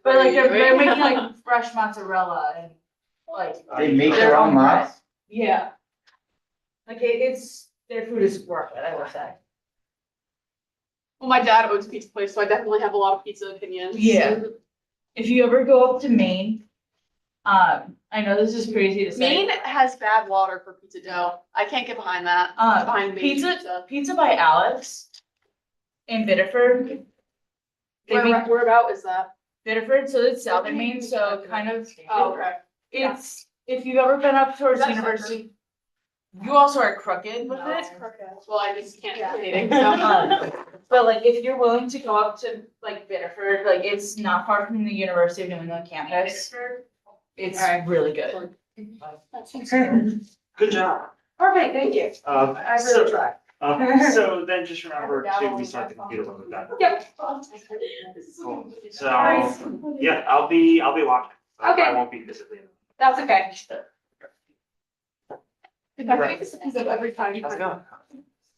But like they're making like fresh mozzarella and like. They make their their own own bread. mozz? Yeah. Like it's, their food is worth it, I would say. Well, my dad owns a pizza place, so I definitely have a lot of pizza opinions. Yeah. If you ever go up to Maine, I know this is crazy to say. Maine has bad water for pizza dough. I can't get behind that. Behind Maine Pizza by Alex in Biddeford. They make Whereabout is that? Biddeford, so it's southern Maine, so kind of. Oh, okay. It's, if you've ever been up towards That's University, you also are crooked with it. Well, I just can't do anything, so. But like, if you're willing to go up to like Biddeford, like it's not far from the University of New England campus. It's really good. Good job. Perfect, thank you. I really tried. So then just remember to restart the computer when we're done. Yep. Cool. So, yeah, I'll be watching. Okay. I won't be physically. That's okay. If I make this a piece of every time. How's it going?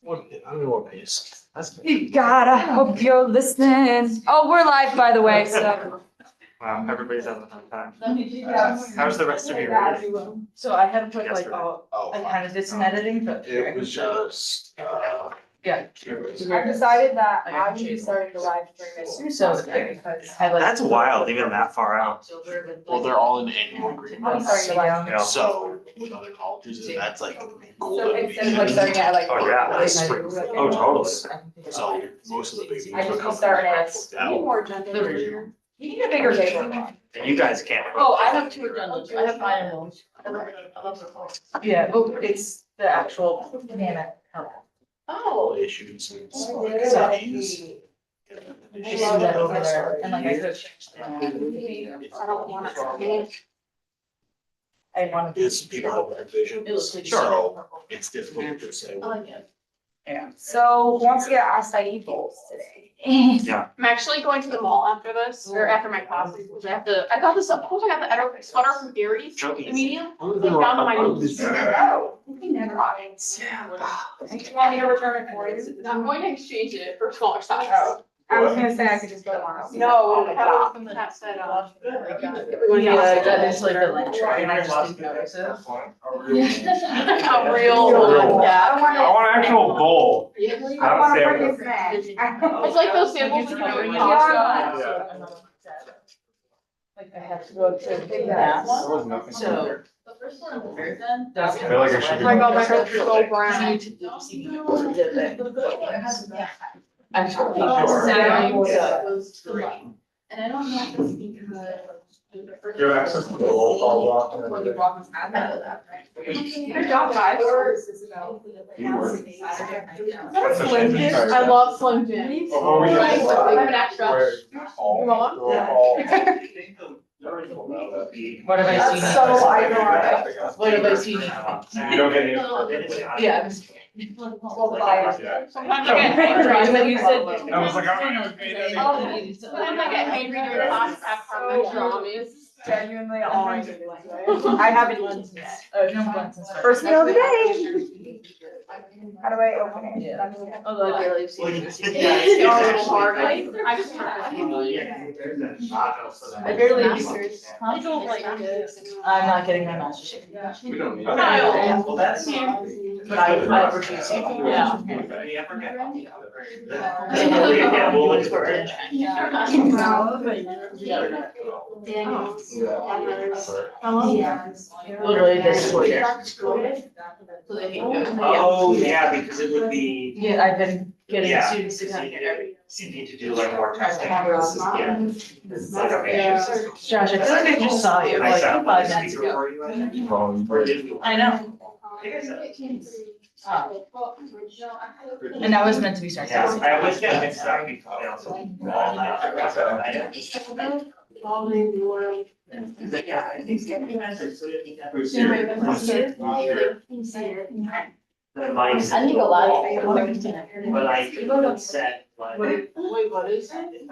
I don't know what pace. That's. You God, I hope you're listening. Oh, we're live, by the way, so. Wow, everybody's having a fun time. How's the rest of your week? So I had to put like, Yesterday. I kind of did some editing, but. It was just, Yeah. I decided that I would be starting to live stream as soon as So possible I because. had like. That's wild, even that far out. well, they're all in annual agreement. I'm starting to live. Yeah. So with other colleges, that's like So golden. instead of like starting at like. Oh, yeah. That's spring. Oh, totally. So most of the big. I just be starting at. Need more agenda. You need a bigger table. You guys can't. Oh, I have two agendas. I have mine and those. Yeah, oh, it's the actual name. All issues. and stuff. So- These- I see that over there, and like I could change I don't want it to be. I want to. It's people have their visions, so it's difficult to say. Yeah. So who wants to get acai bowls today? I'm actually going to the mall after this, or after my classes, because I got this, of course I got the sweater from Gary's, the medium. Like down to my knees. Oh, we never got it. Do you want me to return it for you? I'm going to exchange it for smaller size. Oh, I was gonna say I could just go on. No, I have it from the hat set up. Yeah, that is like the link tray, and I just didn't notice it. A real one, yeah. I want an actual bowl. I want to bring this back. It's like those samples that you do in Yeah. Like I have to go to Big Mass, so. The first one on the very end. That's. I feel like I should Oh be- my god, my hair's so brown. Actually. And I don't know if it's because. You have access to the roll call block. Good job, guys. That's a Slim Jim. I love Slim Jims. Oh, we Like, should- I have an extra. You want one? What have I seen? That's so ironic. What have I seen? You don't get any. Yeah. We'll buy it. Sometimes I get hangry, But you said. I was like, I'm not gonna sometimes I get hangry during class after my dramas. Genuinely all I do. I haven't eaten yet. Oh, no, Benson's First meal of the day. How do I open it? Yeah. Although I barely see it. It's a little hard. I just. I barely use yours. I don't like this. I'm not getting my master's degree. We don't need. But I refuse to. Yeah. Literally, this is what it is. So they can go. Oh, yeah, because it would be, Yeah, I've been getting Yeah. students to come here. you need to do like more testing. This is like a major. Josh, I feel like I just saw you I like sound 5 like a minutes speaker ago. for you. I know. And that was meant to be Yeah, sarcastic. I always get mixed up because they also. Yeah, I think. The mice. I think a lot of. But I said, like. Wait, what is it?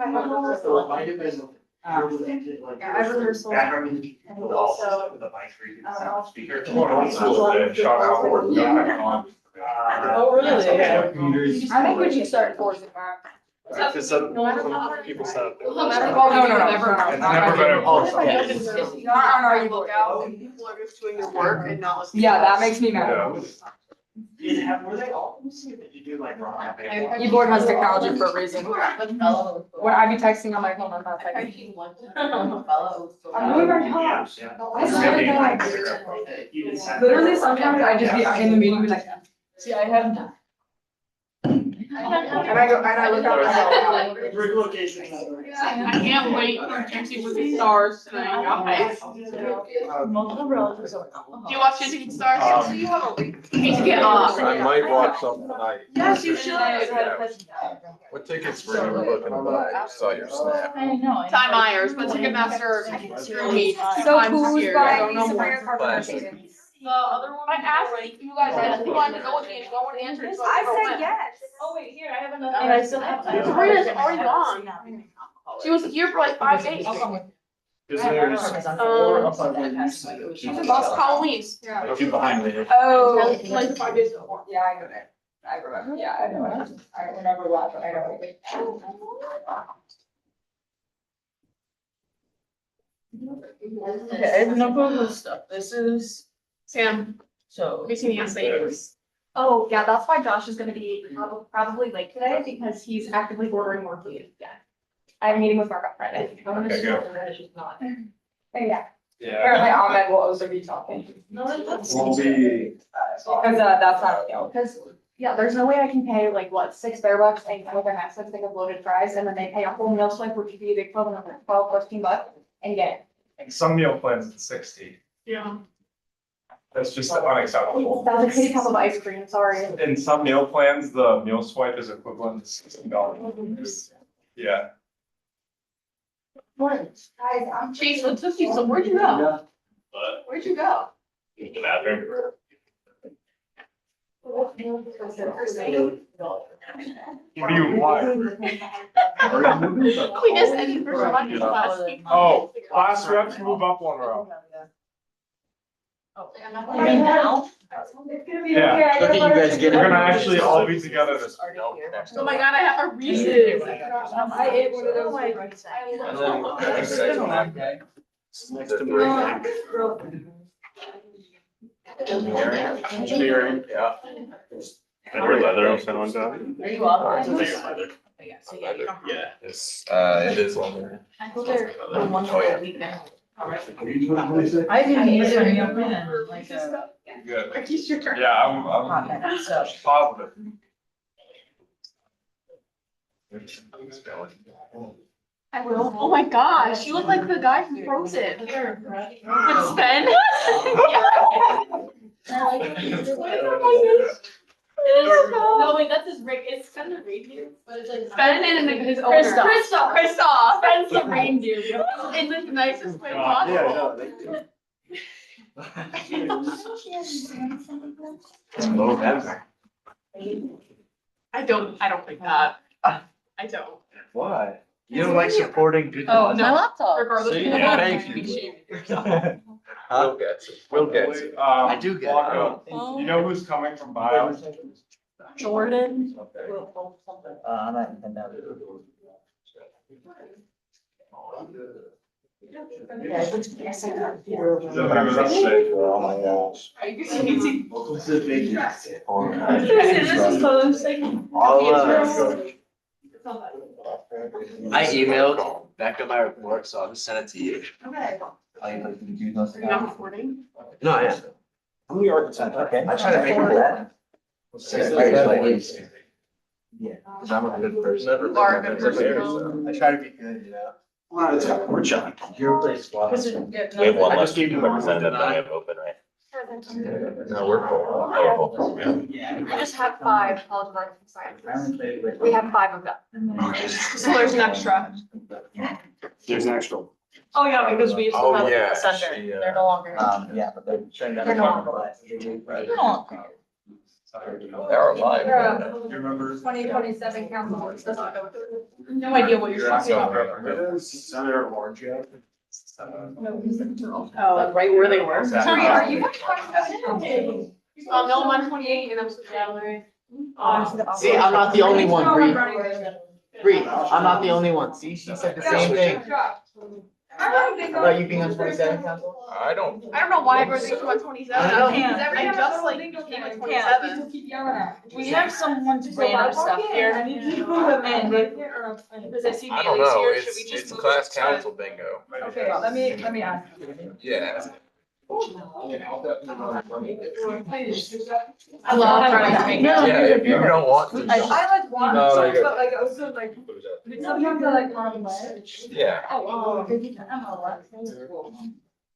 So it might have been. Like, Yeah, I rehearsed one. background music, but also with the mic for you to sound speaker. Oh, really? I think we should start forcing that. Because some people said. No matter Oh, no, what, no, no, never. no, no. It's never been enforced. Not on our Look out, and people are just doing their work and not listening. Yeah, that makes me mad. Were they all, did you do like wrong? Keyboard has technology for a reason. When I be texting on my phone, I'm not texting. I'm moving my house. I swear to God. Literally, sometimes I just be in the meeting, be like, see, I have. And I go, and I look out and I go, I can't wait for Dancing with the Stars tonight, guys. multiple relatives. Do you watch Dancing with the Stars? You need to get off. I might watch something tonight. Yes, you should. What tickets were you looking to buy? I saw your snap. I know. Ty Myers, but Ticketmaster screwed me. So times who's here. I don't buying know Sabrina more. Carpenter tickets? The other one, I asked you guys who wanted to go with me, and no one answered, so I never I said went. yes. Oh, wait, here, I have another. And I still have. Sabrina's already gone. She was here for like 5 days. Because there's She's in Boston Halloween's. A few behind me. Oh. Like 5 days before. Yeah, I know that. I remember, yeah, I know it. I don't remember what, but I know it. Okay, I have no problem with stuff. This is, Sam, so. have you seen the essays? Oh, yeah, that's why Josh is gonna be probably late today because he's actively ordering more food. Yeah. I have a meeting with Mark on Friday. Okay, go. Yeah. Yeah. Apparently Ahmed will also be talking. We'll be. Because that's not, you know, Because, yeah, there's no way I can pay like, what, $6 and come with an access thing of loaded fries and then they pay a whole meal swipe, which would be the equivalent of like $12, $14 and get Some meal plans at 60. Yeah. That's just it. unacceptable. That's a kitty cup of ice cream, sorry. In some meal plans, the meal swipe is equivalent to $60. Yeah. Guys, I'm. Chase, what took you, so where'd you go? But Where'd you go? the bathroom. What do you want? We just ended for lunch last week. Oh, class reps move up one row. Right now? Yeah. Look at you guys getting. We're gonna actually all be together this week. Oh my god, I have a Reese's. I ate one of those. Next to me. Engineering, yeah. Better leather on someone done. Are you off? Yeah. Yeah. It is longer. I go there on one Oh, yeah. weekend. I didn't use a meal plan, like a Good. Are you sure? Yeah, I'm hot minute, so. positive. I will. Oh my gosh, you look like the guy from Frozen. With Sven. No, wait, that's his Rick, it's kind of reindeer, but it's like. Sven and his owner. Kristoff. Kristoff. Sven's the reindeer. In the nicest way possible. I don't think that. I don't. Why? You don't like supporting good. Oh, no. laptop. Regardless. See, of thank what- you. We'll get it. We'll get it. I do get it. Walker, you know who's coming from bio? Jordan. I emailed Becca my report, so I'll just send it to you. You're not recording? No, I am. I'm New York Center. Okay. I try to make it that. Yeah, because I'm a good person. Are a good person. I try to be good, you know. We're chilling. Your place. We We have one I less just gave you representative my- that we have open, right? No, we're full. We just have 5 college marketing sciences. We have 5 of them. So there's an extra. There's an extra. Oh, yeah, because we used to Oh, have yeah, a center, she, they're no longer. Yeah, but they're. They're not. They're no longer. They're alive. You remember? 2027 council. No idea what you're talking about. Senator Orange. Oh, right where they were. Sorry, are you? No, I'm on 28 and I'm so gallery. See, I'm not the only one, Bree. Bree, I'm not the only one. See, she said the same thing. About you being on 27 council? I don't. I don't know why everyone's thinking about 27. I know. I just like became a 27. We have someone to random stuff here. And because I see I don't Bailey's know, here, should we it's just move class it to- council bingo. Okay, let me ask. Yeah. I love trying to make. Yeah, if you don't want to. I like want, No, so, you're good. but like also like, sometimes I like want to ledge. Yeah. Oh.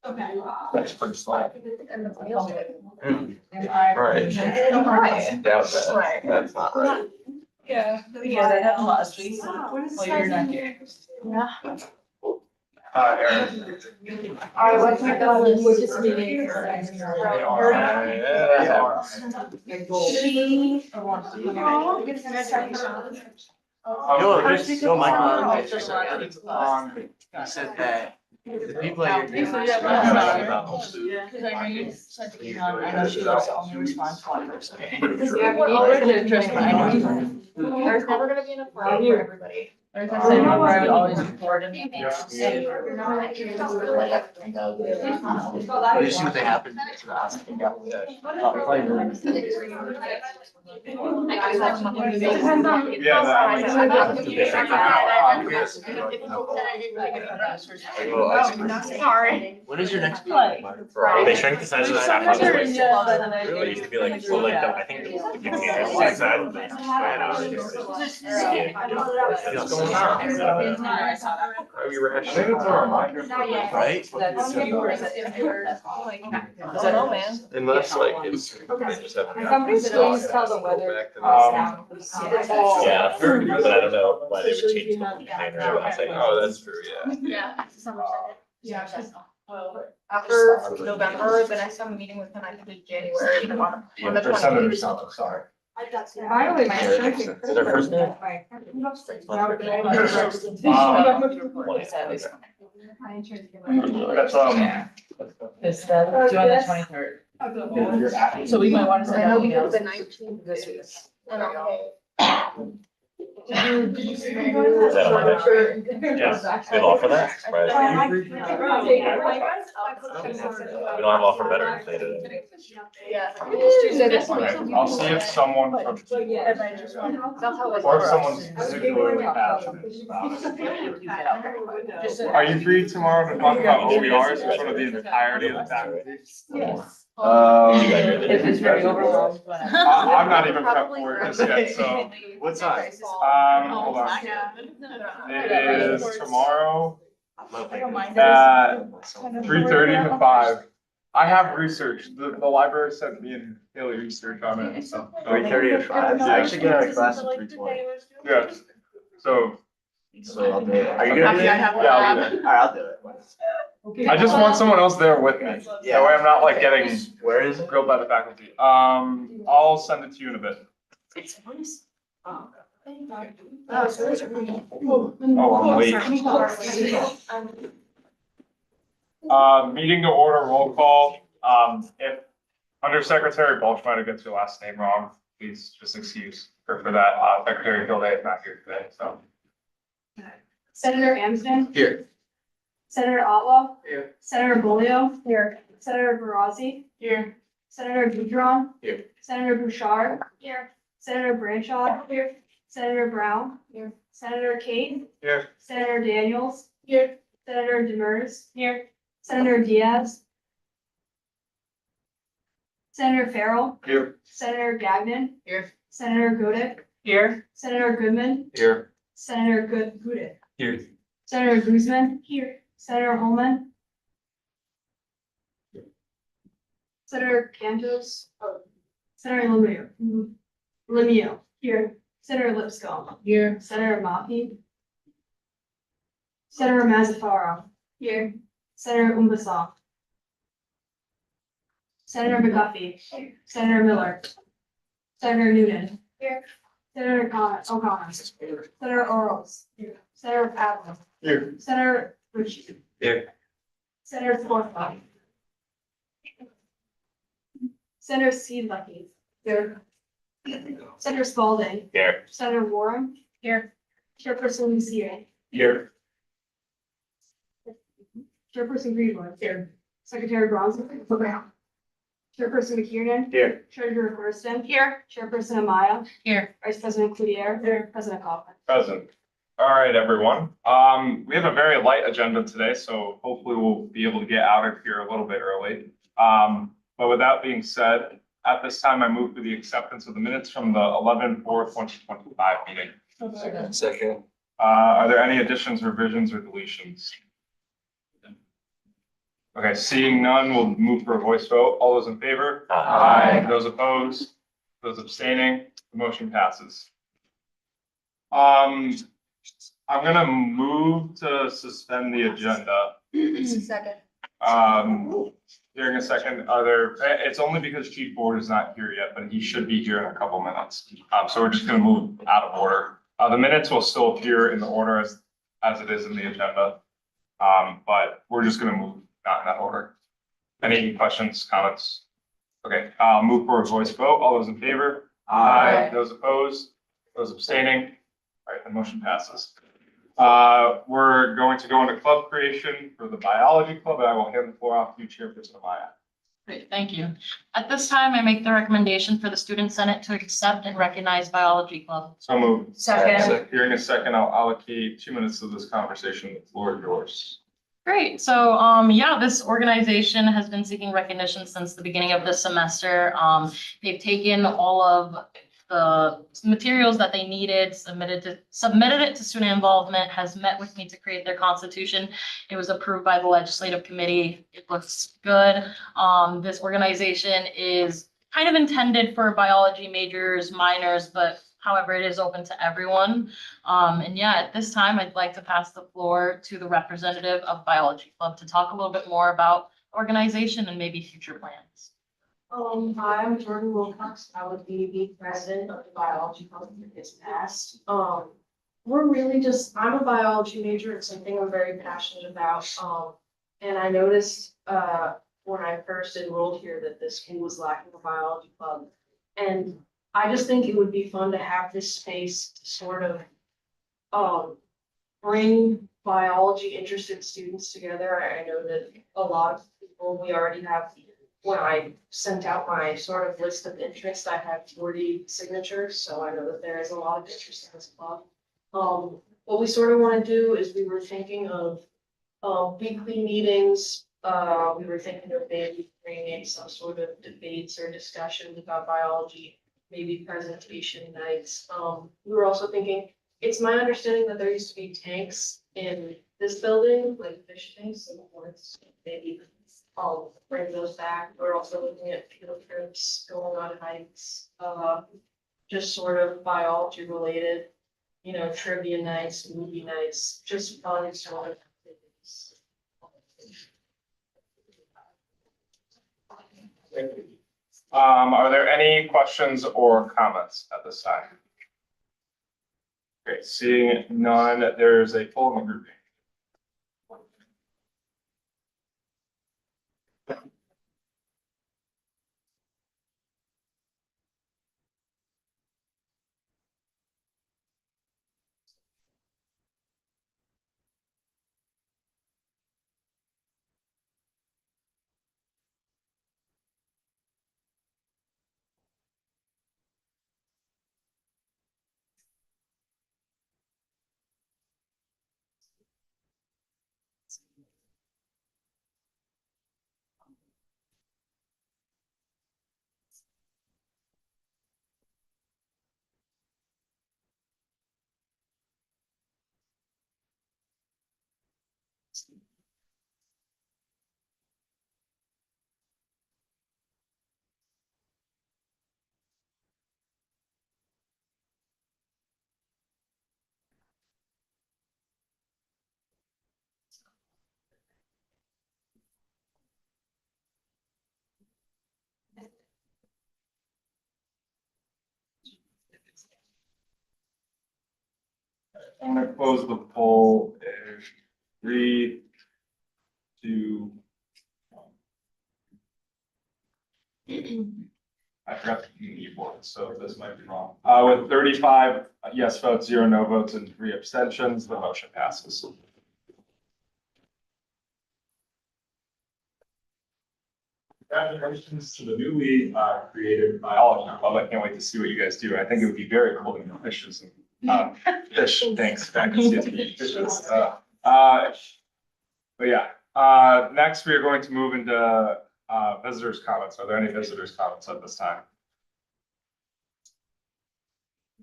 Okay. That's pretty slack. And the- Right. Doubt that. That's not right. Yeah, yeah, they had last week. Well, you're not here. Aaron. Alright, what's my goal, which is meeting? Yo, my he said that the people at your table are talking about home food. Cause I know you sent the email, I know she loves to only respond to one person. Yeah, we already addressed my There's never gonna be enough room for everybody. There's a same number I would always record in. Did you see what they happened to the hospital? Sorry. When is your next meeting? They shrank the size of the staff house. Really? It used to be like, well, like, I think the community was like that. What's going on? Are we I think it's a reminder. Right? That's viewers that Oh, man. Unless like it's. Somebody's supposed to tell the weather. Yeah, but I don't know why they would change the whole thing, right? I think, Oh, that's true, yeah. Yeah. After November, the next time I'm meeting with him, I think is January on the For Senator 20th. Summer, sorry. Finally, my shirt. Is their first name? That's This, doing the 23rd. So we might want to send out emails. The 19th. This week. Is that on Monday? Yes. We have offer that? Right. We don't have offer better data. Yeah. Tuesday this Right, one. I'll see if someone from, or if someone's particularly passionate about it. Are you free tomorrow to talk about OERs or sort of the entirety of the faculty? Yes. If it's very overwhelmed. I'm not even prepped for this yet, so, What time? hold on. It is tomorrow at 3:30 to 5. I have research, the library sent me and Haley research on it, so. 3:30 to 5. I actually get out of class at 3:20. Yeah, so So I'll do it. Are you gonna be there? Yeah, I have one. Yeah, I'll be there. Alright, I'll do it. I just want someone else there with me. That way I'm not like getting Where is it? grilled by the faculty. I'll send it to you in a bit. Oh, I'm late. Meeting to order, roll call. If Undersecretary Balch gets your last name wrong, please just excuse her for that. Secretary Gilday is not here today, so. Senator Amsden. Here. Senator Otwell. Here. Senator Bolio. Here. Senator Barazzi. Here. Senator Boudreaux. Here. Senator Bouchard. Here. Senator Branshaw. Here. Senator Brown. Here. Senator Kate. Here. Senator Daniels. Here. Senator Demers. Here. Senator Diaz. Senator Farrell. Here. Senator Gagnon. Here. Senator Godek. Here. Senator Goodman. Here. Senator Gudick. Here. Senator Guzman. Here. Senator Holman. Senator Cantos. Senator Lemieux. Here. Senator Lipscomb. Here. Senator Mapi. Senator Mazzafarro. Here. Senator Umbasal. Senator McGuffey. Senator Miller. Senator Newton. Here. Senator O'Connor. Senator Orles. Here. Senator Patton. Here. Senator Ritchie. Here. Senator Forsyth. Senator Seedlucky. Here. Senator Spalding. Here. Senator Warren. Here. Chairperson Lucia. Here. Chairperson Greenwood. Here. Secretary Bronson. Chairperson McKiernan. Here. Treasurer Thurston. Here. Chairperson Amaya. Here. Vice President Cloutier. Here. President Kaufman. Present. All right, everyone. We have a very light agenda today, so hopefully we'll be able to get out of here a little bit early. But with that being said, at this time, I move for the acceptance of the minutes from the 11/4/2025 meeting. Second. Are there any additions, revisions, or deletions? Okay, seeing none, we'll move for a voice vote. All those in favor? Aye. Those opposed? Those abstaining? The motion passes. I'm gonna move to suspend the agenda. Second. During a second, it's only because Chief Board is not here yet, but he should be here in a couple minutes. So we're just gonna move out of order. The minutes will still appear in the order as it is in the agenda. But we're just gonna move not in that order. Any questions, comments? Okay, I'll move for a voice vote. All those in favor? Aye. Those opposed? Those abstaining? All right, the motion passes. We're going to go into club creation for the biology club, and I will hand the floor off to you, Chairperson Amaya. Great, thank you. At this time, I make the recommendation for the Student Senate to accept and recognize Biology Club. So moved. Second. Here in a second, I'll allocate 2 minutes of this conversation. The floor is yours. Great, so, yeah, this organization has been seeking recognition since the beginning of this semester. They've taken all of the materials that they needed, submitted it to student involvement, has met with me to create their constitution. It was approved by the legislative committee. It looks good. This organization is kind of intended for biology majors, minors, but however, it is open to everyone. And yeah, at this time, I'd like to pass the floor to the representative of Biology Club to talk a little bit more about the organization and maybe future plans. Hi, I'm Jordan Wilcox. I would be the president of the biology club if it's passed. We're really just, I'm a biology major. It's something I'm very passionate about. And I noticed, when I first enrolled here that this school was lacking a biology club. And I just think it would be fun to have this space to sort of, bring biology interested students together. I know that a lot of people, we already have, when I sent out my sort of list of interest, I had 40 signatures, so I know that there is a lot of interest in this club. What we sort of want to do is we were thinking of weekly meetings. We were thinking of maybe bringing some sort of debates or discussions about biology, maybe presentation nights. We were also thinking, it's my understanding that there used to be tanks in this building, like fish tanks, and maybe I'll bring those back. We're also looking at field trips, going on hikes, just sort of biology related, you know, trivia nights, movie nights, just fun sort of things. Thank you. Are there any questions or comments at this time? Great, seeing none, there's a poll in the grouping. I'm gonna close the poll in 3, 2, 1. I forgot the e-board, so this might be wrong. With 35 yes votes, 0 no votes, and 3 abstentions, the motion passes. Congratulations to the newly created biology club. I can't wait to see what you guys do. I think it would be very cool to know fishes and fish. Thanks. I can see it. Fishes. But yeah, next we are going to move into visitors' comments. Are there any visitors' comments at this time?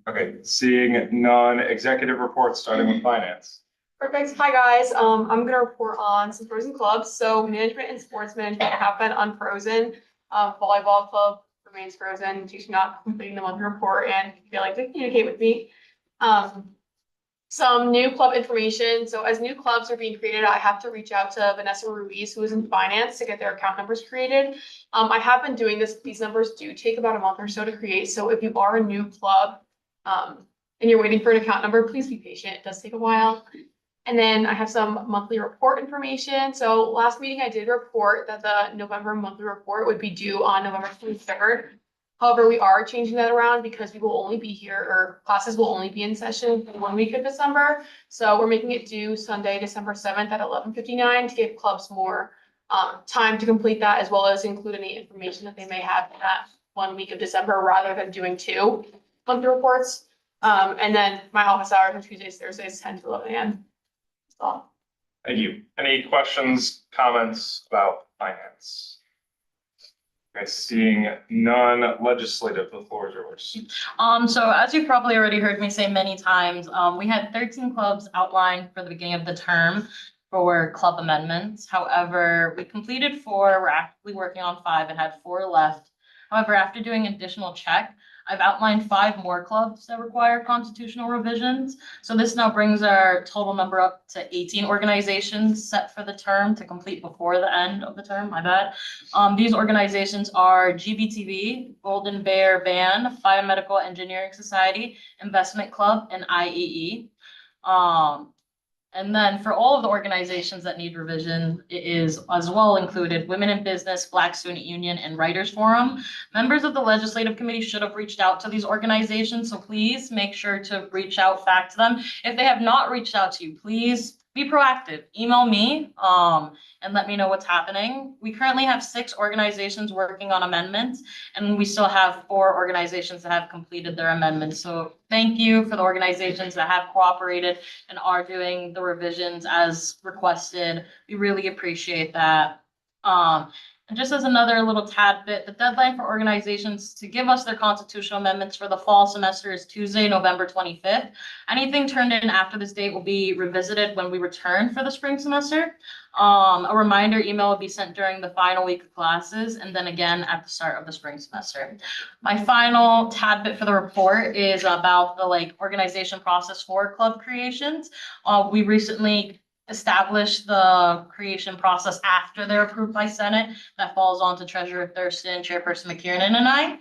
Okay, seeing none, executive reports starting with finance. Perfect. Hi, guys. I'm gonna report on some frozen clubs. So management and sports management have been unfrozen. Volleyball club remains frozen due to not completing the monthly report and failing to communicate with me. Some new club information. So as new clubs are being created, I have to reach out to Vanessa Ruiz, who is in finance, to get their account numbers created. I have been doing this. These numbers do take about a month or so to create. So if you are a new club, and you're waiting for an account number, please be patient. It does take a while. And then I have some monthly report information. So last meeting I did report that the November monthly report would be due on November 23rd. However, we are changing that around because we will only be here, or classes will only be in session for 1 week of December. So we're making it due Sunday, December 7th at 11:59 to give clubs more time to complete that, as well as include any information that they may have in that 1 week of December rather than doing 2 monthly reports. And then my office hours are Tuesdays, Thursdays, 10 to 11 a.m. That's all. Thank you. Any questions, comments about finance? Okay, seeing none, legislative, the floor is yours. So as you've probably already heard me say many times, we had 13 clubs outlined for the beginning of the term for club amendments. However, we completed 4, we're actively working on 5 and had 4 left. However, after doing additional check, I've outlined 5 more clubs that require constitutional revisions. So this now brings our total number up to 18 organizations set for the term to complete before the end of the term, my bad. These organizations are GBTV, Golden Bear Band, Biomedical Engineering Society, Investment Club, and IEE. And then for all of the organizations that need revision, it is as well included Women in Business, Black Student Union, and Writers Forum. Members of the legislative committee should have reached out to these organizations, so please make sure to reach out back to them. If they have not reached out to you, please be proactive. Email me and let me know what's happening. We currently have 6 organizations working on amendments, and we still have 4 organizations that have completed their amendments. So thank you for the organizations that have cooperated and are doing the revisions as requested. We really appreciate that. And just as another little tad bit, the deadline for organizations to give us their constitutional amendments for the fall semester is Tuesday, November 25th. Anything turned in after this date will be revisited when we return for the spring semester. A reminder email will be sent during the final week of classes and then again at the start of the spring semester. My final tad bit for the report is about the organization process for club creations. We recently established the creation process after they're approved by Senate. That falls on to Treasurer Thurston, Chairperson McKiernan, and I.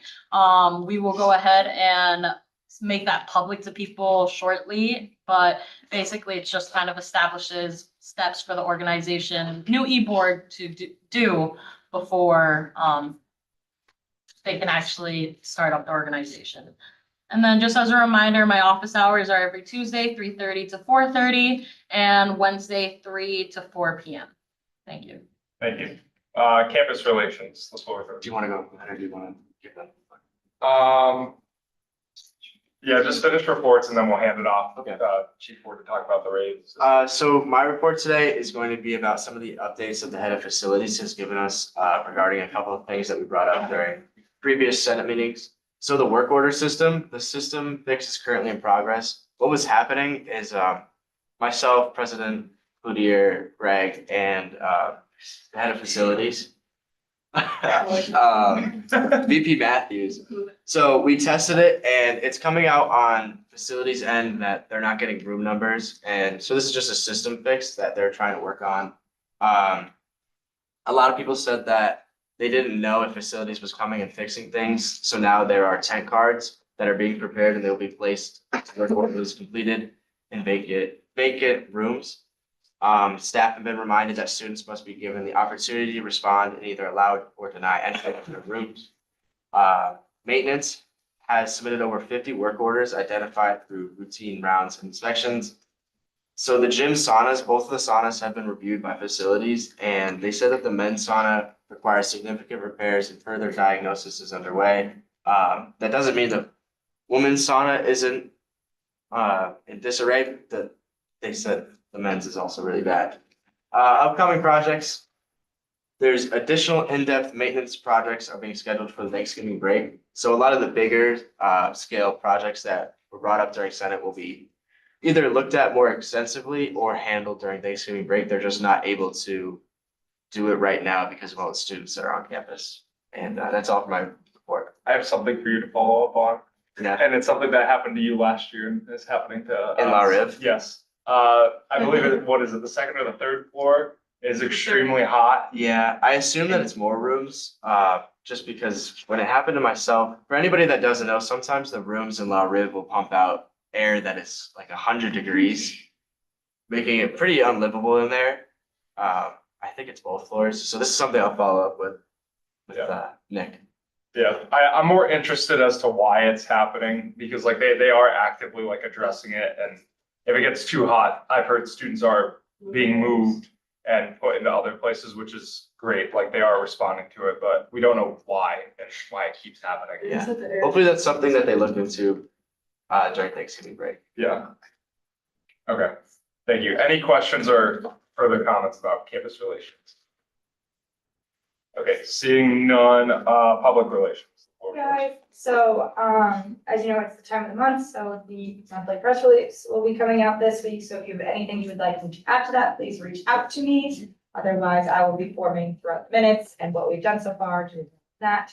We will go ahead and make that public to people shortly, but basically it just kind of establishes steps for the organization, new e-board to do before they can actually start up the organization. And then just as a reminder, my office hours are every Tuesday, 3:30 to 4:30, and Wednesday, 3 to 4 p.m. Thank you. Thank you. Campus relations, the floor is yours. Do you want to go ahead or do you want to give them? Yeah, just finish reports and then we'll hand it off Okay. to Chief Ward to talk about the raids. So my report today is going to be about some of the updates that the head of facilities has given us regarding a couple of things that we brought up during previous Senate meetings. So the work order system, the system fix is currently in progress. What was happening is myself, President Cloutier, Greg, and the head of facilities, VP Matthews. So we tested it and it's coming out on facilities end that they're not getting room numbers. And so this is just a system fix that they're trying to work on. A lot of people said that they didn't know if facilities was coming and fixing things. So now there are tent cards that are being prepared and they'll be placed where the work is completed in vacant rooms. Staff have been reminded that students must be given the opportunity to respond and either allow or deny entry to their rooms. Maintenance has submitted over 50 work orders identified through routine rounds and inspections. So the gym saunas, both of the saunas have been reviewed by facilities, and they said that the men's sauna requires significant repairs and further diagnosis is underway. That doesn't mean the women's sauna isn't in disarray, that they said the men's is also really bad. Upcoming projects, there's additional in-depth maintenance projects are being scheduled for the Thanksgiving break. So a lot of the bigger scale projects that were brought up during Senate will be either looked at more extensively or handled during Thanksgiving break. They're just not able to do it right now because of all the students that are on campus. And that's all for my report. I have something for you to follow up on. Yeah. And it's something that happened to you last year and is happening to us. In La Rive? Yes. I believe what is it, the second or the third floor is extremely hot. Yeah, I assume that it's more rooms, just because when it happened to myself, for anybody that doesn't know, sometimes the rooms in La Rive will pump out air that is like 100 degrees, making it pretty unlivable in there. I think it's both floors, so this is something I'll follow up with Nick. Yeah, I'm more interested as to why it's happening because like they are actively like addressing it, and if it gets too hot, I've heard students are being moved and put into other places, which is great. Like they are responding to it, but we don't know why and why it keeps happening. Yeah, hopefully that's something that they look into during Thanksgiving break. Yeah. Okay, thank you. Any questions or further comments about campus relations? Okay, seeing none, public relations. Guys, so, as you know, it's the time of the month, so the monthly press release will be coming out this week. So if you have anything you would like to add to that, please reach out to me. Otherwise, I will be forming throughout the minutes and what we've done so far to that.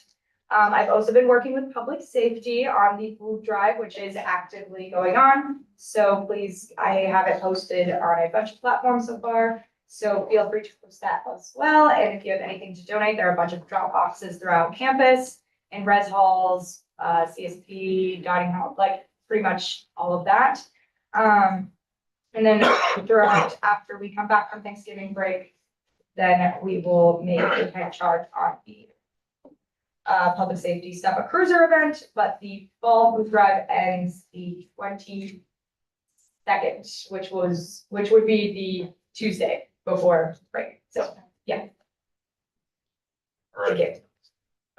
I've also been working with public safety on the food drive, which is actively going on. So please, I have it posted on a bunch of platforms so far. So feel free to post that as well. And if you have anything to donate, there are a bunch of drop boxes throughout campus, in res halls, CSP, dining hall, like pretty much all of that. And then throughout, after we come back from Thanksgiving break, then we will make a head charge on the public safety stuff, a cruiser event, but the fall food drive ends the 22nd, which would be the Tuesday before break. So, yeah. All right. Thank you.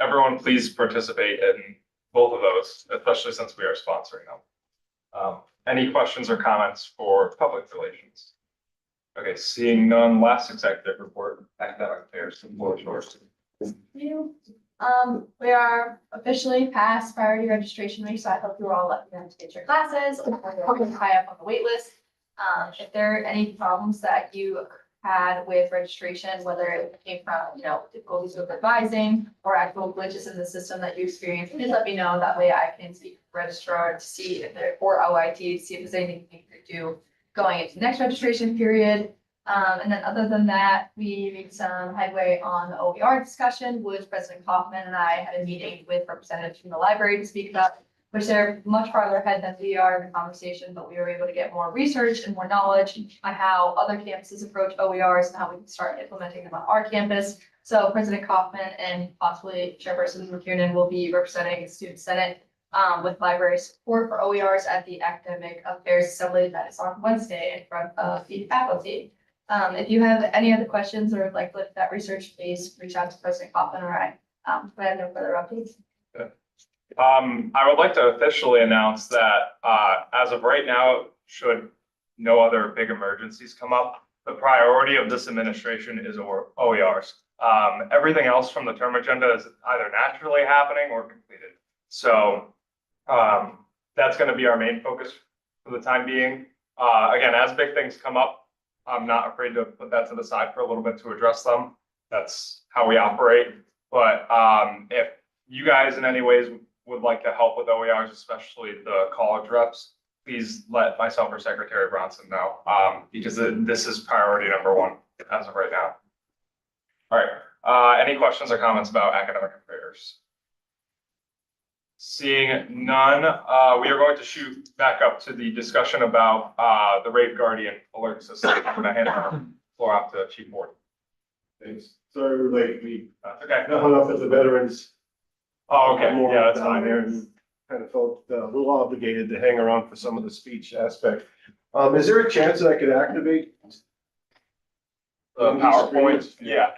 Everyone, please participate in both of those, especially since we are sponsoring them. Any questions or comments for public relations? Okay, seeing none, last executive report, academic affairs, the floor is yours. We are officially past priority registration week, so I hope you're all lucky enough to get your classes or high up on the wait list. If there are any problems that you had with registration, whether it came from, difficulties with advising or actual glitches in the system that you experienced, please let me know. That way I can speak to the registrar to see if there, or OIT, to see if there's anything we could do going into the next registration period. And then other than that, we made some headway on the OER discussion, which President Kaufman and I had a meeting with representatives from the library to speak about, which they're much farther ahead than we are in the conversation, but we were able to get more research and more knowledge on how other campuses approach OERs and how we can start implementing them on our campus. So President Kaufman and possibly Chairperson McKiernan will be representing the Student Senate with library support for OERs at the Academic Affairs Assembly that is on Wednesday in front of the faculty. If you have any other questions or would like to look at that research, please reach out to President Kaufman or I. But I have no further updates. I would like to officially announce that, as of right now, should no other big emergencies come up, the priority of this administration is OERs. Everything else from the term agenda is either naturally happening or completed. So, that's going to be our main focus for the time being. Again, as big things come up, I'm not afraid to put that to the side for a little bit to address them. That's how we operate. But, if you guys in any ways would like to help with OERs, especially the college reps, please let myself or Secretary Bronson know, because this is priority number one as of right now. All right, any questions or comments about academic affairs? Seeing none, we are going to shoot back up to the discussion about the Rave Guardian alert system. I'm gonna hand the floor off to Chief Ward. Thanks. Sorry, we're late. We Okay. got hung up at the veterans Oh, okay, more yeah, that's down fine. there and kind of felt a little obligated to hang around for some of the speech aspect. Is there a chance that I could activate? PowerPoint, yeah,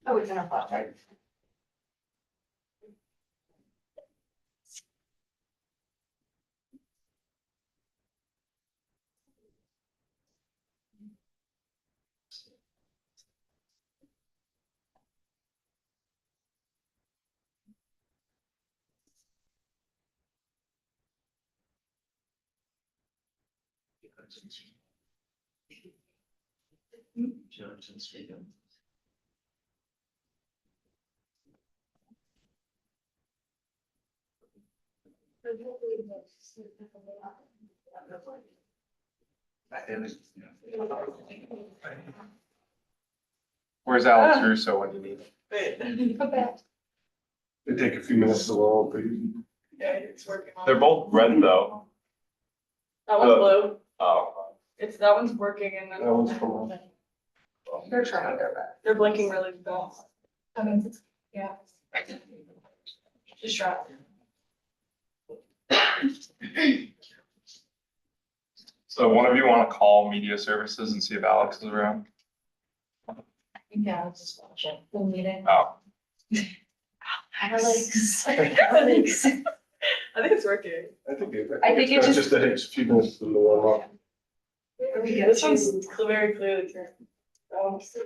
Oh, it's in our flash, right? where's Alex Russo when you need him? It'd take a few minutes to load, but Yeah, it's working. They're both red though. That one's blue. Oh. That one's working and then. that one's from on. They're trying their best. They're blinking really fast. I mean, yeah. Just try. So one of you want to call media services and see if Alex is around? Yeah, I'll just watch it. The meeting. Oh, Alex. Alex. I think it's working. I think I think it just takes a few minutes to warm up. This one's very clearly clear.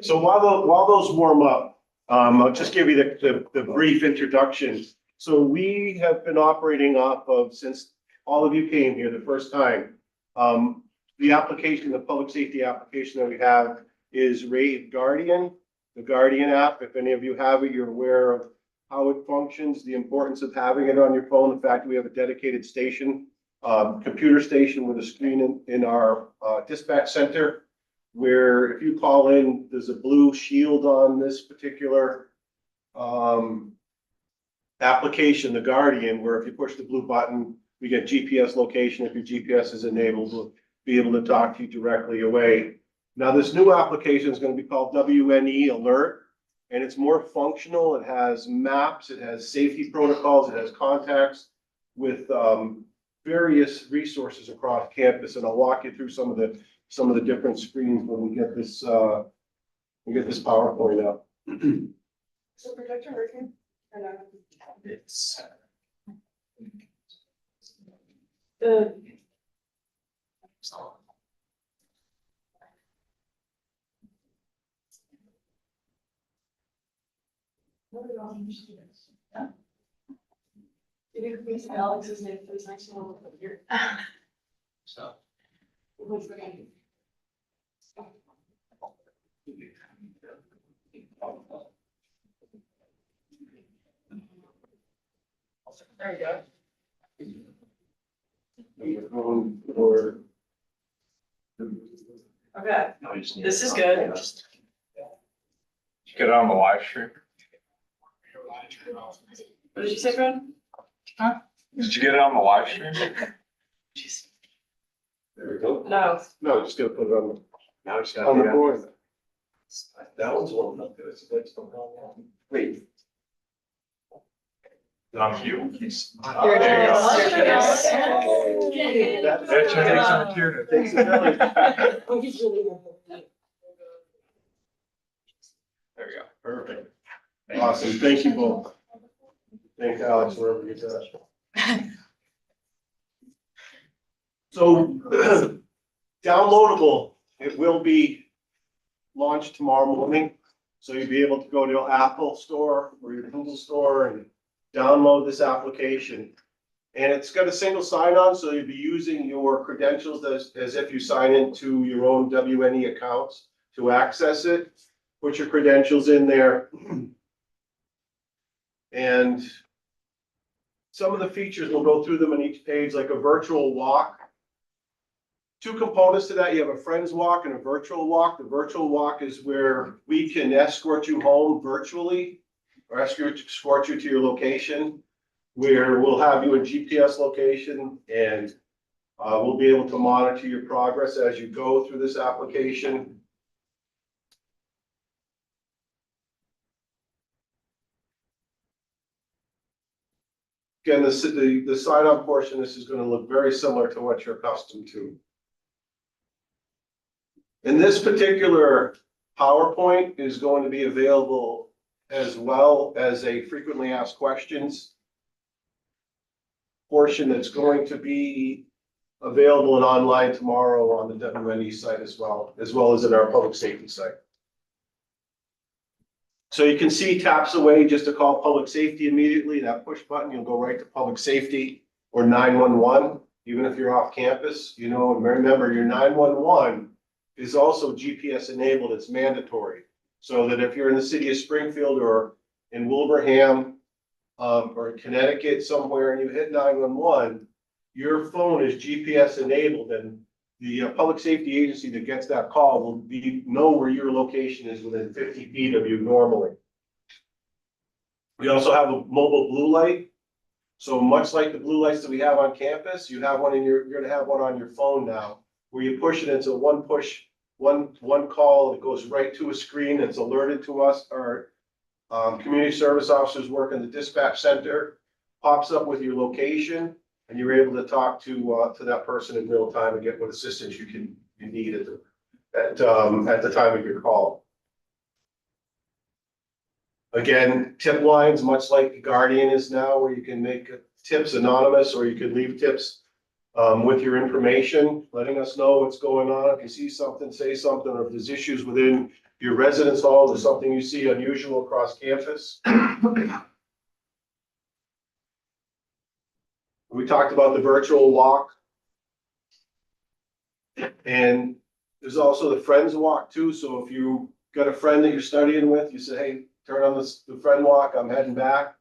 So while those warm up, I'll just give you the brief introduction. So we have been operating off of, since all of you came here the first time, the application, the public safety application that we have is Rave Guardian, the Guardian app. If any of you have it, you're aware of how it functions, the importance of having it on your phone. In fact, we have a dedicated station, computer station with a screen in our dispatch center, where if you call in, there's a blue shield on this particular application, the Guardian, where if you push the blue button, we get GPS location. If your GPS is enabled, we'll be able to talk to you directly away. Now, this new application is going to be called WNE Alert, and it's more functional. It has maps, it has safety protocols, it has contacts with various resources across campus, and I'll walk you through some of the different screens when we get this PowerPoint up. So projector working? Or no? It's. The. Did you miss Alex's name for this next one? So. There you go. Okay, this is good. did you get it on the live stream? What did you say, Fred? Did you get it on the live stream? There we go. No. No, just gotta put it on Now we just the, gotta. on the figure out- board. That one's warmed up good. Wait. On you. Here it is. There you go. That's- That should take some material. Takes a village. There we go. Perfect. Awesome. Thank you both. Thanks, Alex, wherever you touch. So downloadable, it will be launched tomorrow morning. So you'll be able to go to your Apple store or your Google store and download this application. And it's got a single sign-on, so you'll be using your credentials as if you sign into your own WNE accounts to access it. Put your credentials in there. And some of the features, we'll go through them on each page, like a virtual walk. Two components to that. You have a friend's walk and a virtual walk. The virtual walk is where we can escort you home virtually or escort you to your location. where we'll have you in GPS location and we'll be able to monitor your progress as you go through this application. Again, the sign-up portion, this is gonna look very similar to what you're accustomed to. And this particular PowerPoint is going to be available as well as a frequently asked questions portion that's going to be available and online tomorrow on the WNE site as well as in our public safety site. So you can see taps away just to call public safety immediately, that push button, you'll go right to public safety or 911, even if you're off campus, you know, and remember your 911 is also GPS enabled, it's mandatory. So that if you're in the city of Springfield or in Wilbraham, or in Connecticut somewhere and you hit 911, your phone is GPS enabled and the public safety agency that gets that call will know where your location is within 50 feet of you normally. We also have a mobile blue light. So much like the blue lights that we have on campus, you have one you're gonna have one on your phone now, where you push it into one call, it goes right to a screen, it's alerted to us, our community service officers work in the dispatch center, pops up with your location, and you're able to talk to that person in real time and get what assistance you need at the time of your call. Again, tip lines, much like the Guardian is now, where you can make tips anonymous or you can leave tips with your information, letting us know what's going on. If you see something, say something, or if there's issues within your residence halls or something you see unusual across campus. We talked about the virtual walk. And there's also the friends walk too. So if you got a friend that you're studying with, you say, hey, turn on the friend walk, I'm heading back.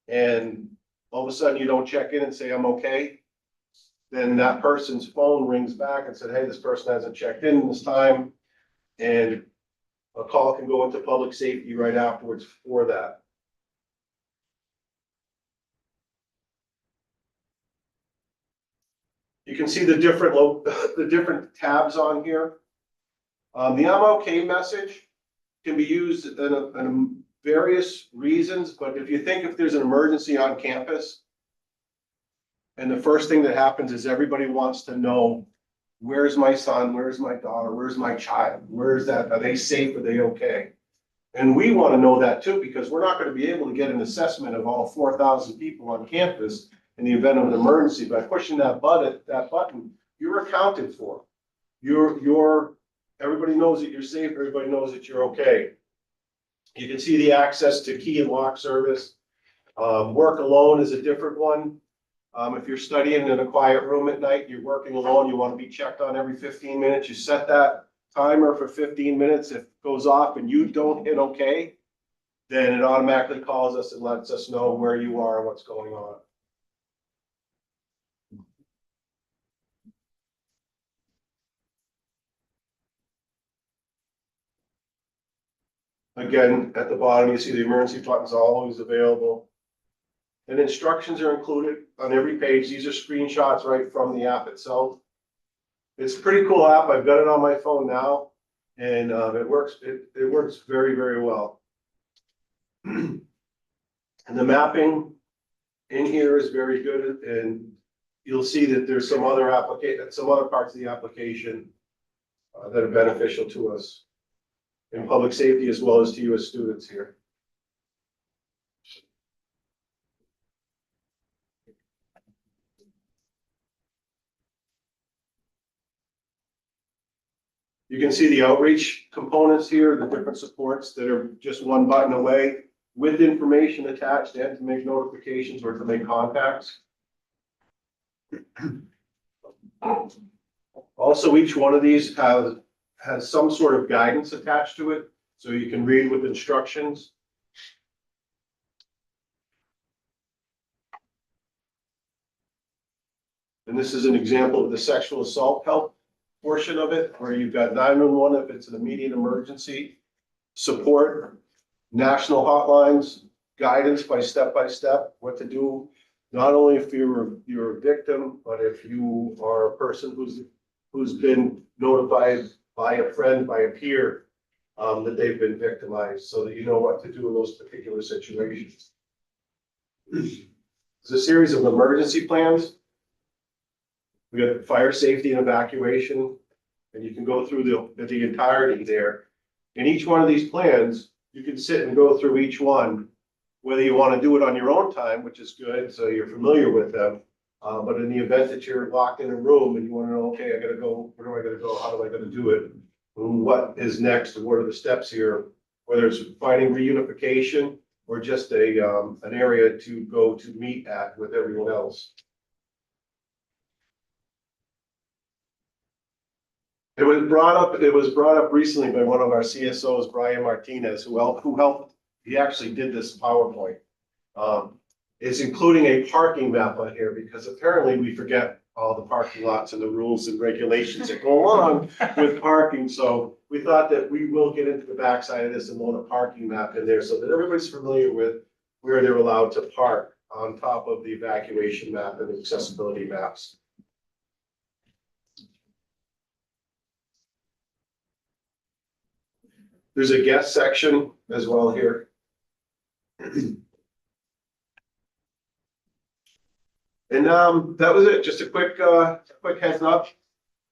And all of a sudden you don't check in and say, I'm okay. Then that person's phone rings back and said, hey, this person hasn't checked in this time. And a call can go into public safety right afterwards for that. You can see the different tabs on here. The I'm okay message can be used in various reasons, but if there's an emergency on campus, and the first thing that happens is everybody wants to know, where's my son, where's my daughter, where's my child, where's that, are they safe, are they okay? And we want to know that too, because we're not going to be able to get an assessment of all 4,000 people on campus in the event of an emergency. By pushing that button, you're accounted for. Everybody knows that you're safe, everybody knows that you're okay. You can see the access to key and lock service. Work alone is a different one. If you're studying in a quiet room at night, you're working alone, you want to be checked on every 15 minutes, you set that timer for 15 minutes. If it goes off and you don't hit okay, then it automatically calls us and lets us know where you are and what's going on. Again, at the bottom, you see the emergency buttons always available. And instructions are included on every page. These are screenshots right from the app itself. It's a pretty cool app. I've got it on my phone now, and it works very, very well. And the mapping in here is very good, and you'll see that there's some other parts of the application that are beneficial to us in public safety as well as to you as students here. You can see the outreach components here, the different supports that are just one button away with information attached and to make notifications or to make contacts. Also, each one of these has some sort of guidance attached to it, so you can read with instructions. And this is an example of the sexual assault help portion of it, where you've got 911 if it's an immediate emergency, support, national hotlines, guidance by step, what to do. Not only if you're a victim, but if you are a person who's been notified by a friend, by a peer, that they've been victimized, so that you know what to do in those particular situations. There's a series of emergency plans. We got fire safety and evacuation, and you can go through the entirety there. In each one of these plans, you can sit and go through each one, whether you want to do it on your own time, which is good, so you're familiar with them. But in the event that you're locked in a room and you want to know, okay, I gotta go, where do I gotta go? How do I gotta do it? What is next? What are the steps here? Whether it's finding reunification or just an area to go to meet at with everyone else. It was brought up recently by one of our CSOs, Brian Martinez, who helped, he actually did this PowerPoint. It's including a parking map on here because apparently we forget all the parking lots and the rules and regulations that go along with parking. So we thought that we will get into the backside of this and load a parking map in there so that everybody's familiar with where they're allowed to park on top of the evacuation map and accessibility maps. There's a guest section as well here. And that was it. Just a quick heads up.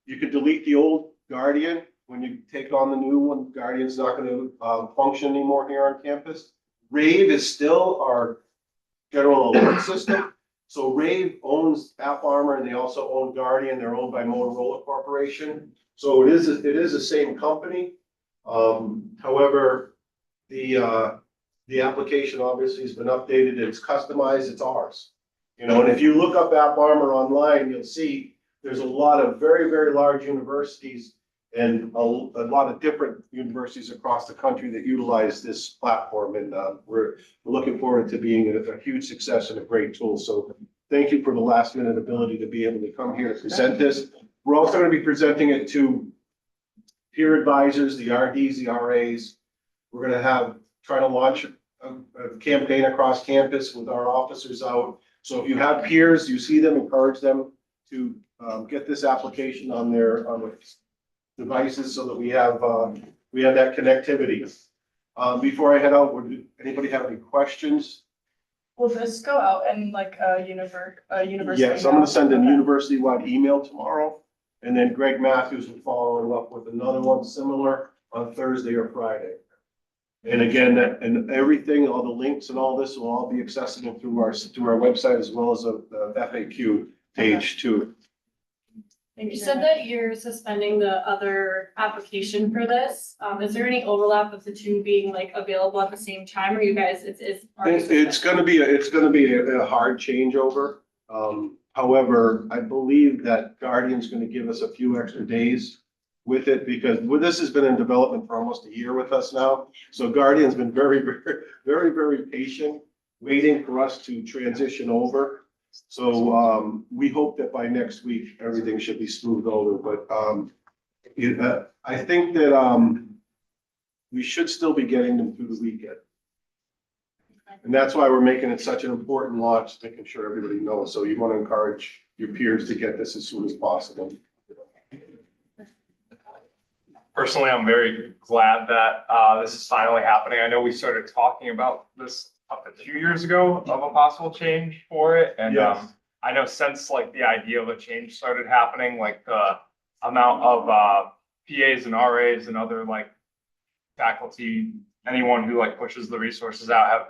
You could delete the old Guardian when you take on the new one. Guardian's not going to function anymore here on campus. Rave is still our general alert system. So Rave owns AppArmor and they also own Guardian. They're owned by Motorola Corporation. So it is the same company. However, the application obviously has been updated. It's customized. It's ours. You know, and if you look up AppArmor online, you'll see there's a lot of very, very large universities and a lot of different universities across the country that utilize this platform. And we're looking forward to being a huge success and a great tool. So thank you for the last minute ability to be able to come here to present this. We're also going to be presenting it to peer advisors, the RDs, the RAs. We're going to try to launch a campaign across campus with our officers out. So if you have peers, you see them, encourage them to get this application on their devices so that we have that connectivity. Before I head out, would anybody have any questions? Will this go out in like a university? Yes, I'm going to send a university-wide email tomorrow, and then Greg Matthews will follow up with another one similar on Thursday or Friday. And again, and everything, all the links and all this will all be accessible through our website as well as the FAQ page too. You said that you're suspending the other application for this. Is there any overlap of the two being like available at the same time, or you guys, It's gonna be a hard changeover. However, I believe that Guardian's gonna give us a few extra days with it because this has been in development for almost a year with us now. So Guardian's been very, very, very, very patient, waiting for us to transition over. So we hope that by next week, everything should be smoothed over. But I think that we should still be getting them through the weekend. And that's why we're making it such an important launch, making sure everybody knows. So you want to encourage your peers to get this as soon as possible. Personally, I'm very glad that this is finally happening. I know we started talking about this a few years ago of a possible change for it. And Yes. I know since like the idea of a change started happening, like the amount of PAs and RAs and other like faculty, anyone who like pushes the resources out have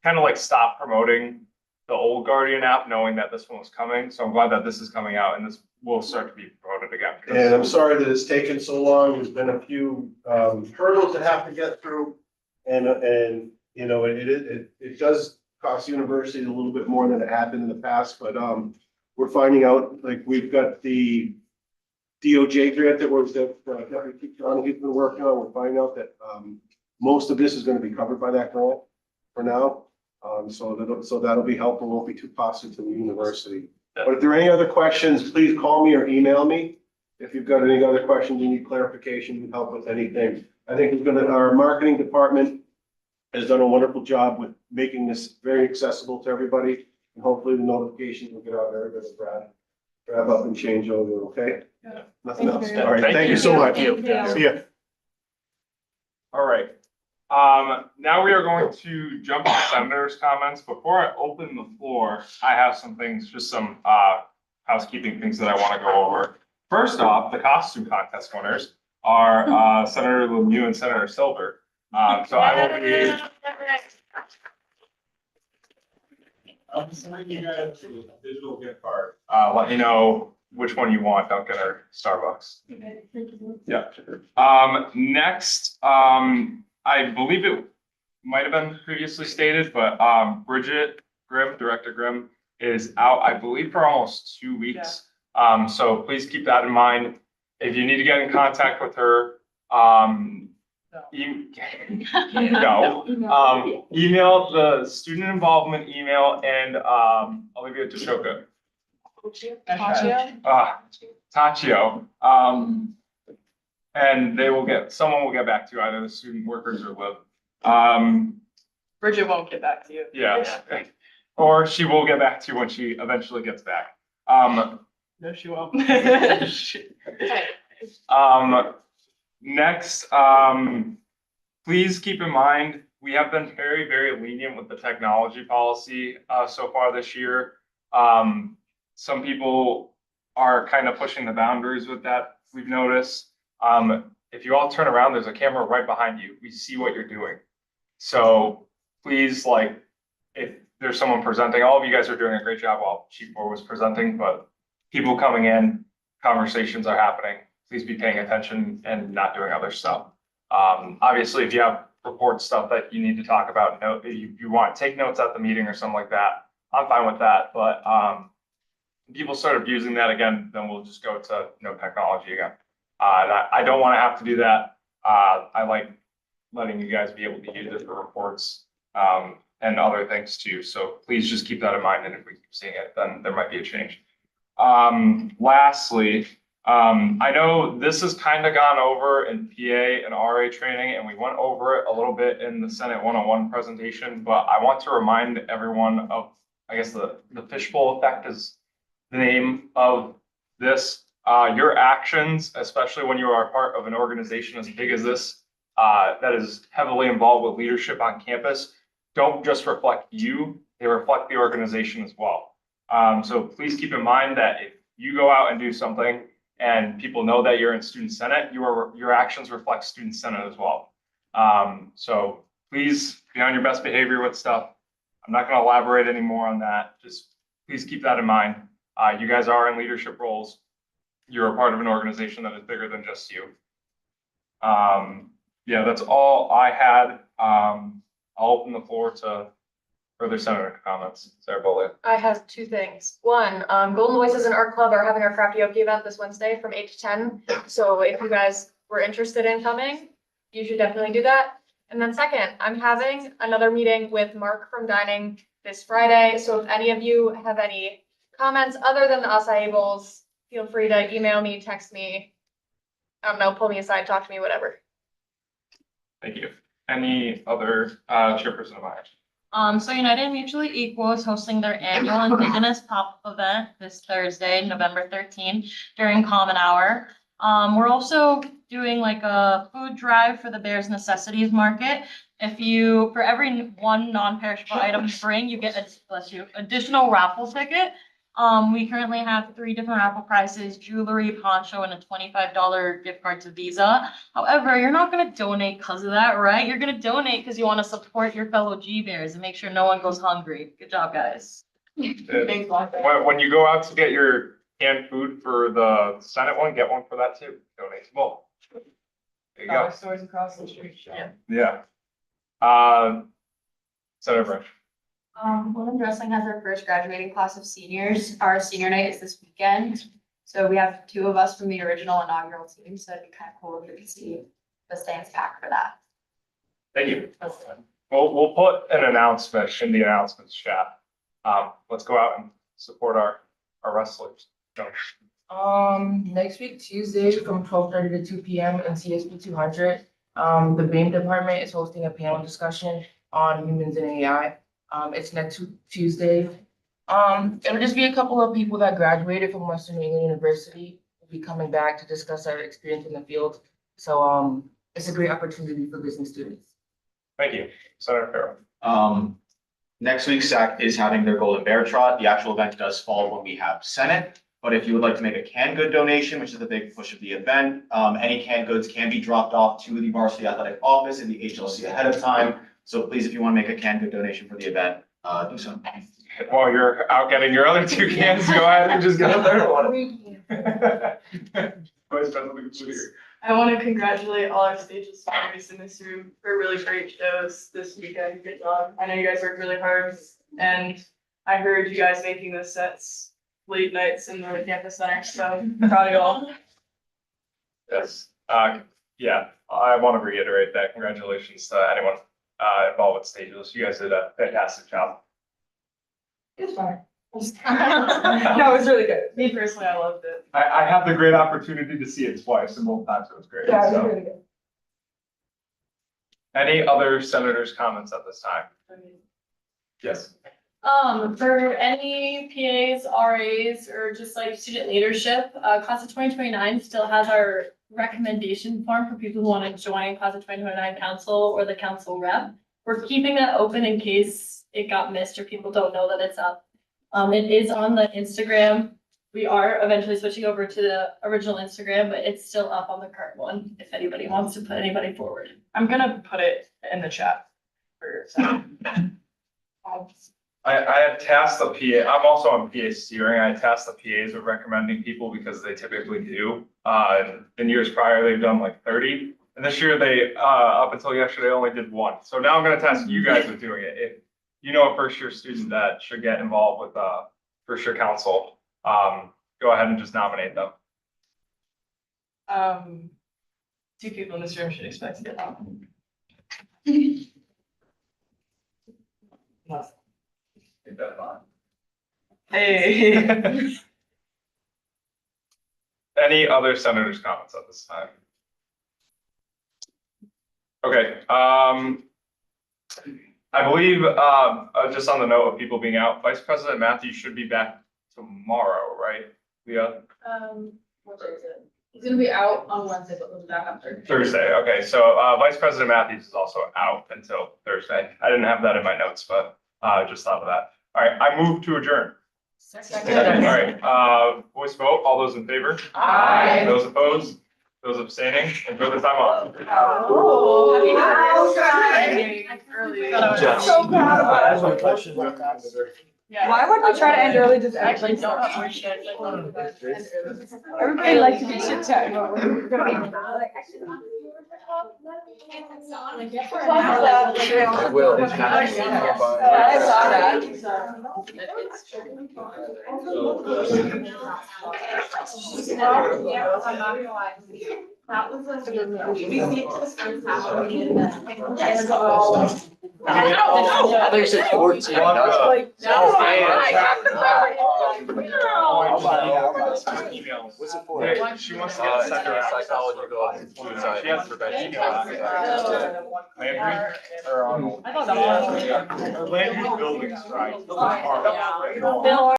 kind of like stopped promoting the old Guardian app, knowing that this one was coming. So I'm glad that this is coming out and this will start to be promoted again. And I'm sorry that it's taken so long. There's been a few hurdles that have to get through. And you know, it does cost universities a little bit more than it had been in the past, but we're finding out, like, we've got the DOJ grant that Deputy John has been working on. We're finding out that most of this is going to be covered by that grant for now. So that'll be helpful. Won't be too costly to the university. But if there are any other questions, please call me or email me. If you've got any other questions, you need clarification, you can help with anything. I think our marketing department has done a wonderful job with making this very accessible to everybody. And hopefully the notifications will get out there, everybody grab up and change over, okay? Yeah. Nothing Thank else. you. All right, thank you so much. See ya. All right. Now we are going to jump to senators' comments. Before I open the floor, I have some things, just some housekeeping things that I want to go over. First off, the costume contest winners are Senator Lemieux and Senator Silver. So I will be. I'll send you guys a digital gift card. Let me know which one you want, Dunkin' or Starbucks. Yeah. Next, I believe it might have been previously stated, but Bridget Grimm, Director Grimm, is out, I believe, for almost 2 weeks. So please keep that in mind. If you need to get in contact with her, email the student involvement email and Olivia Tashoka. Tachio. And someone will get back to you, either the student workers or Liv. Bridget won't get back to you. Yeah. Or she will get back to you when she eventually gets back. No, she won't. Next, please keep in mind, we have been very, very lenient with the technology policy so far this year. Some people are kind of pushing the boundaries with that, we've noticed. If you all turn around, there's a camera right behind you. We see what you're doing. So please, if there's someone presenting, all of you guys are doing a great job while Chief Moore was presenting, but people coming in, conversations are happening. Please be paying attention and not doing other stuff. Obviously, if you have report stuff that you need to talk about, you want to take notes at the meeting or something like that, I'm fine with that. But if people start abusing that again, then we'll just go to no technology again. I don't want to have to do that. I like letting you guys be able to use it for reports and other things too. So please just keep that in mind. And if we keep seeing it, then there might be a change. Lastly, I know this has kind of gone over in PA and RA training, and we went over it a little bit in the Senate 101 presentation, but I want to remind everyone of, I guess the fishbowl effect is the name of this. Your actions, especially when you are a part of an organization as big as this, that is heavily involved with leadership on campus, don't just reflect you, they reflect the organization as well. So please keep in mind that if you go out and do something and people know that you're in Student Senate, your actions reflect Student Senate as well. So please be on your best behavior with stuff. I'm not going to elaborate any more on that. Just please keep that in mind. You guys are in leadership roles. You're a part of an organization that is bigger than just you. Yeah, that's all I had. I'll open the floor to further senator comments. Sarah Boley. I have two things. One, Golden Voices and Art Club are having our karaoke event this Wednesday from 8 to 10. So if you guys were interested in coming, you should definitely do that. And then second, I'm having another meeting with Mark from Dining this Friday. So if any of you have any comments other than the acai bowls, feel free to email me, text me, I don't know, pull me aside, talk to me, whatever. Thank you. Any other chairperson of ours? So United Mutually Equal is hosting their annual Indigenous Pop-Up event this Thursday, November 13th, during Common Hour. We're also doing like a food drive for the Bears Necessities Market. For every one non-perishable item you bring, you get additional raffle ticket. We currently have 3 different raffle prizes: jewelry, poncho, and a $25 gift card to Visa. However, you're not going to donate because of that, right? You're going to donate because you want to support your fellow G-Bears and make sure no one goes hungry. Good job, guys. When you go out to get your canned food for the Senate one, get one for that too. Donate to both. There you go. Stores across the street. Yeah. Senator Branch. Women Wrestling has our first graduating class of seniors. Our senior night is this weekend. So we have 2 of us from the original inaugural team. So it'd be kind of cool if we could see the stands back for that. Thank you. We'll put an announcement in the announcements chat. Let's go out and support our wrestlers. Next week, Tuesday from 12:30 to 2 p.m. in CSP 200. The BAME department is hosting a panel discussion on humans and AI. It's next Tuesday. It'll just be a couple of people that graduated from Western New England University will be coming back to discuss our experience in the field. So, it's a great opportunity for business students. Thank you, Senator Farrell. Next week, SAC is having their Golden Bear Trot. The actual event does fall when we have Senate. But if you would like to make a canned good donation, which is the big push of the event, any canned goods can be dropped off to the varsity athletic office in the HLC ahead of time. So please, if you want to make a canned good donation for the event, do so. While you're out getting your other 2 cans, go ahead and just get a third one. Vice President Cloutier. I want to congratulate all our stages speakers in this room for really great shows this weekend. Good job. I know you guys worked really hard, and I heard you guys making the sets late nights in the campus center, so proud of you all. Yes, yeah, I want to reiterate that. Congratulations to anyone involved with stages. You guys did a fantastic job. It's fine. No, it was really good. Me personally, I loved it. I had the great opportunity to see it twice, and both times it was great. Yeah, it was So, really good. any other senators' comments at this time? Yes. For any PAs, RAs, or just like student leadership, class of 2029 still has our recommendation form for people who want to join class of 2029 council or the council rep. We're keeping that open in case it got missed or people don't know that it's up. It is on the Instagram. We are eventually switching over to the original Instagram, but it's still up on the current one if anybody wants to put anybody forward. I'm gonna put it in the chat for. I had tasked the PA, I'm also on PA steering, I had tasked the PAs with recommending people because they typically do. In years prior, they've done like 30, and this year they, up until yesterday, only did 1. So now I'm gonna task you guys with doing it. If you know a first year student that should get involved with, first year council, go ahead and just nominate them. 2 people in this room should expect to get that. Take that on. Hey. Any other senators' comments at this time? Okay, I believe, just on the note of people being out, Vice President Matthews should be back tomorrow, right? Leah? What day is it? He's gonna be out on Wednesday, but we'll be back on Thursday. Thursday, okay, so, Vice President Matthews is also out until Thursday. I didn't have that in my notes, but, just thought of that. All right, I move to adjourn. All right, voice vote, all those in favor? Aye. Those opposed? Those abstaining? And for the time off. Oh. So proud of I have one question. Why would we try to end early? Just actually don't. Everybody likes to be chit chatting, but we're gonna be. I will. I saw that. That was a. I think you said 14. What's it for? She wants to get sent her Psychology goal. She has prevention. Landry or Arnold? I thought that was. Landry building strike. Bill.